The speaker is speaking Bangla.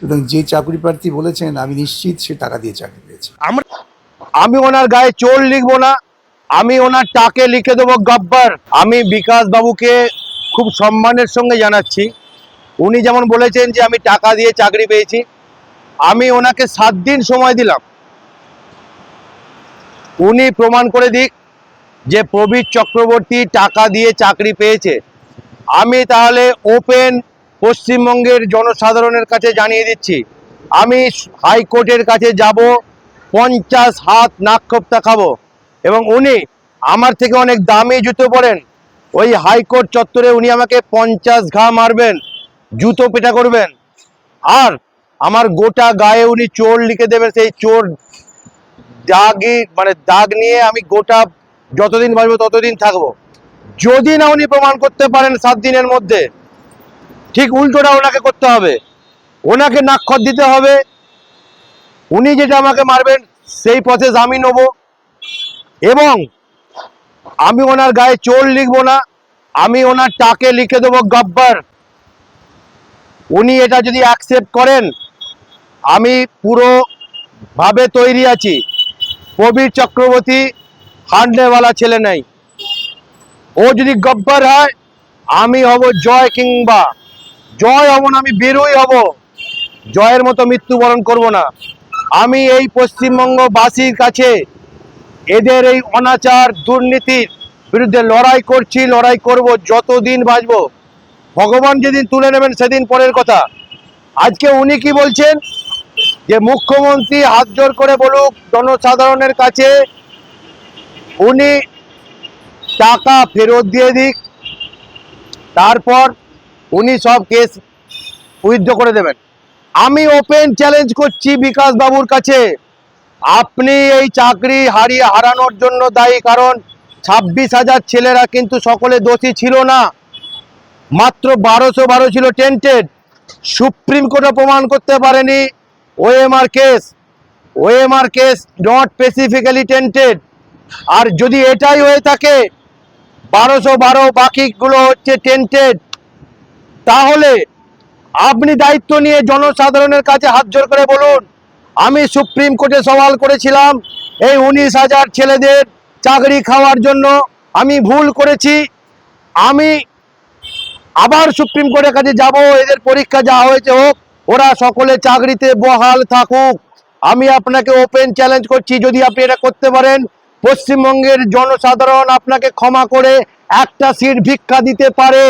সুতরাং যে চাকরি প্রার্থী বলেছেন আমি নিশ্চিত সে টাকা দিয়ে চাকরি পেয়েছে। আমি ওনার গায়ে চোর লিখবো না, আমি ওনার টাকে লিখে দেবো গব্বর। আমি বিকাশ বাবুকে খুব সম্মানের সঙ্গে জানাচ্ছি, উনি যেমন বলেছেন যে আমি টাকা দিয়ে চাকরি পেয়েছি, আমি ওনাকে 7 দিন সময় দিলাম, উনি প্রমাণ করে দিক যে প্রবীর চক্রবর্তী টাকা দিয়ে চাকরি পেয়েছে। আমি তাহলে ওপেন পশ্চিমবঙ্গের জনসাধারণের কাছে জানিয়ে দিচ্ছি, আমি হাইকোর্টের কাছে যাব, 50 হাত নাকখোপ্তা খাবো। এবং উনি আমার থেকে অনেক দামি জুতো পরেন, ওই হাইকোর্ট চত্বরে উনি আমাকে 50 ঘা মারবেন, জুতো পেটা করবেন, আর আমার গোটা গায়ে উনি চোর লিখে দেবেন। সেই চোর দাগই দাগ নিয়ে আমি গোটা যতদিন বাঁচবো ততদিন থাকবো। যদি না উনি প্রমাণ করতে পারেন 7 দিনের মধ্যে, ঠিক উল্টোটা ওনাকে করতে হবে, ওনাকে নাক্ষর দিতে হবে। উনি যেটা আমাকে মারবেন সেই পথে আমি নেব, এবং আমি ওনার গায়ে চোর লিখবো না, আমি ওনার টাকে লিখে দেবো গব্বর। উনি এটা যদি অ্যাকসেপ্ট করেন, আমি পুরো ভাবে তৈরি আছি। প্রবীর চক্রবর্তী হারনেওয়ালা ছেলে নাই, ও যদি গব্বর হয় আমি হব জয়, কিংবা জয় হব না, আমি বেরোই হব, জয়ের মতো মৃত্যুবরণ করব না। আমি এই পশ্চিমবঙ্গবাসীর কাছে এদের এই অনাচার দুর্নীতির বিরুদ্ধে লড়াই করছি, লড়াই করব যতদিন বাঁচবো। ভগবান যেদিন তুলে নেবেন সেদিন পরের কথা। আজকে উনি কি বলছেন যে মুখ্যমন্ত্রী হাত জোর করে বলুক জনসাধারণের কাছে উনি টাকা ফেরত দিয়ে দিক, তারপর উনি সব কেস উইথড্র করে দেবেন। আমি ওপেন চ্যালেঞ্জ করছি বিকাশ বাবুর কাছে, আপনি এই চাকরি হারানোর জন্য দায়ী, কারণ 26,000 ছেলেরা কিন্তু সকলে দোষী ছিল না, মাত্র 1212 ছিল টেন্টেড। সুপ্রিম কোর্টে প্রমাণ করতে পারেনি OMR case not specifically tainted. আর যদি এটাই হয়ে থাকে 1212 বাকিগুলো হচ্ছে টেন্টেড, তাহলে আপনি দায়িত্ব নিয়ে জনসাধারণের কাছে হাত জোর করে বলুন, আমি সুপ্রিম কোর্টে সওয়াল করেছিলাম এই 19,000 ছেলেদের চাকরি খাওয়ার জন্য আমি ভুল করেছি, আমি আবার সুপ্রিম কোর্টের কাছে যাব, এদের পরীক্ষা যা হয়েছে হোক, ওরা সকলে চাকরিতে বহাল থাকুক। আমি আপনাকে ওপেন চ্যালেঞ্জ করছি, যদি আপনি এটা করতে পারেন পশ্চিমবঙ্গের জনসাধারণ আপনাকে ক্ষমা করে একটা সিট ভিক্ষা দিতে পারে।